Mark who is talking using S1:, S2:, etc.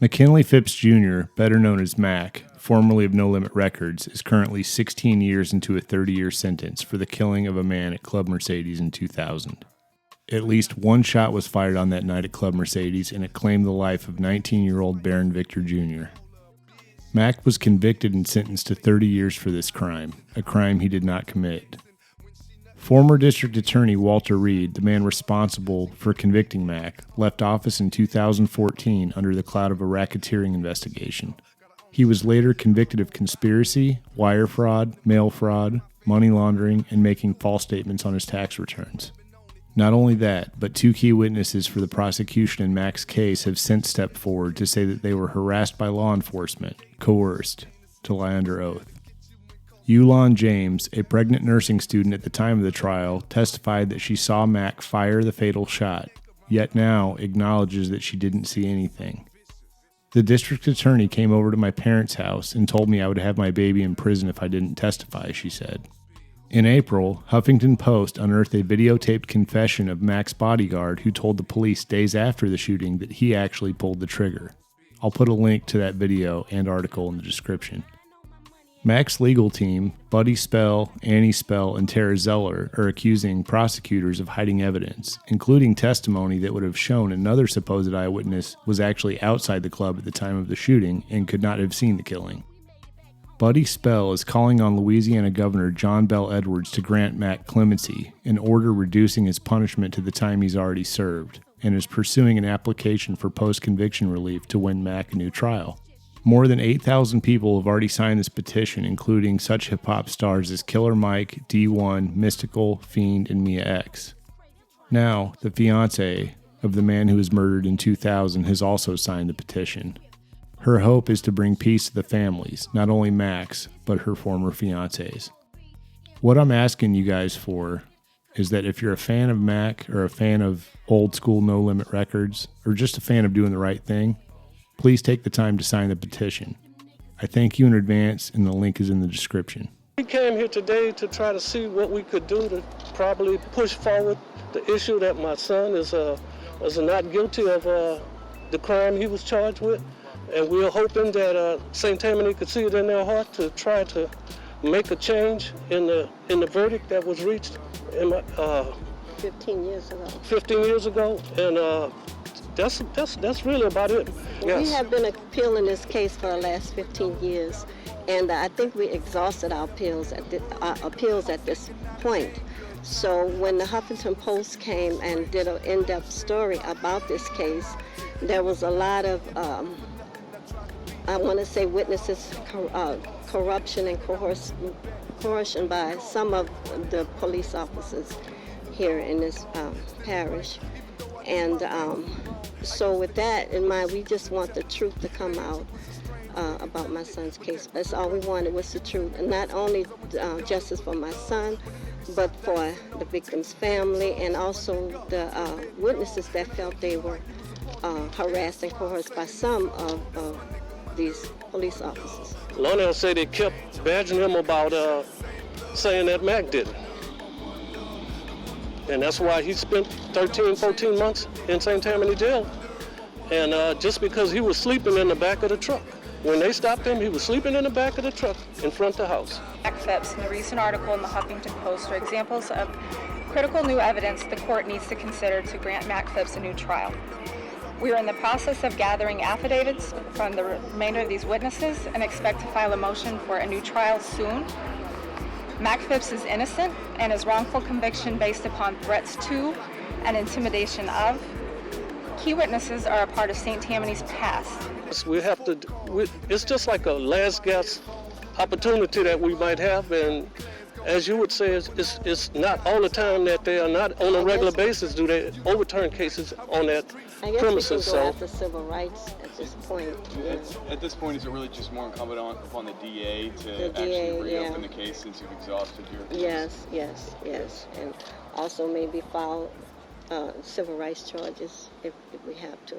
S1: McKinley Phipps Jr., better known as Mac, formerly of No Limit Records, is currently 16 years into a 30-year sentence for the killing of a man at Club Mercedes in 2000. At least one shot was fired on that night at Club Mercedes, and it claimed the life of 19-year-old Baron Victor Jr. Mac was convicted and sentenced to 30 years for this crime, a crime he did not commit. Former District Attorney Walter Reed, the man responsible for convicting Mac, left office in 2014 under the cloud of a racketeering investigation. He was later convicted of conspiracy, wire fraud, mail fraud, money laundering, and making false statements on his tax returns. Not only that, but two key witnesses for the prosecution in Mac's case have since stepped forward to say that they were harassed by law enforcement, coerced, to lie under oath. Yulon James, a pregnant nursing student at the time of the trial, testified that she saw Mac fire the fatal shot, yet now acknowledges that she didn't see anything. The district attorney came over to my parents' house and told me I would have my baby in prison if I didn't testify, she said. In April, Huffington Post unearthed a videotaped confession of Mac's bodyguard who told the police days after the shooting that he actually pulled the trigger. I'll put a link to that video and article in the description. Mac's legal team, Buddy Spell, Annie Spell, and Tara Zeller, are accusing prosecutors of hiding evidence, including testimony that would have shown another supposed eyewitness was actually outside the club at the time of the shooting and could not have seen the killing. Buddy Spell is calling on Louisiana Governor John Bel Edwards to grant Mac clemency, an order reducing his punishment to the time he's already served, and is pursuing an application for post-conviction relief to win Mac a new trial. More than 8,000 people have already signed this petition, including such hip-hop stars as Killer Mike, D1, Mystical, Fiend, and Mia X. Now, the fiancé of the man who was murdered in 2000 has also signed the petition. Her hope is to bring peace to the families, not only Mac's, but her former fiancés. What I'm asking you guys for is that if you're a fan of Mac or a fan of old school No Limit Records, or just a fan of doing the right thing, please take the time to sign the petition. I thank you in advance, and the link is in the description.
S2: We came here today to try to see what we could do to probably push forward the issue that my son is not guilty of the crime he was charged with. And we're hoping that St. Tammany could see it in their heart to try to make a change in the verdict that was reached
S3: 15 years ago.
S2: 15 years ago, and that's really about it. Yes.
S3: We have been appealing this case for the last 15 years, and I think we exhausted our appeals at this point. So when the Huffington Post came and did an in-depth story about this case, there was a lot of I want to say witnesses, corruption and coercion by some of the police officers here in this parish. And so with that in mind, we just want the truth to come out about my son's case. That's all we wanted, was the truth. And not only justice for my son, but for the victim's family and also the witnesses that felt they were harassed and coerced by some of these police officers.
S2: Lonell said they kept badgering him about saying that Mac did it. And that's why he spent 13, 14 months in St. Tammany jail. And just because he was sleeping in the back of the truck. When they stopped him, he was sleeping in the back of the truck in front of the house.
S4: Mac Phipps and the recent article in the Huffington Post are examples of critical new evidence the court needs to consider to grant Mac Phipps a new trial. We are in the process of gathering affidavits from the remainder of these witnesses and expect to file a motion for a new trial soon. Mac Phipps is innocent, and his wrongful conviction based upon threats to and intimidation of key witnesses are a part of St. Tammany's past.
S2: It's just like a last gasp opportunity that we might have, and as you would say, it's not all the time that they are not on a regular basis do they overturn cases on that premises.
S3: We can go after civil rights at this point. Yeah.
S5: At this point, is it really just more incumbent upon the DA to actually reopen the case since you've exhausted your case?
S3: Yes. And also maybe file civil rights charges if we have to.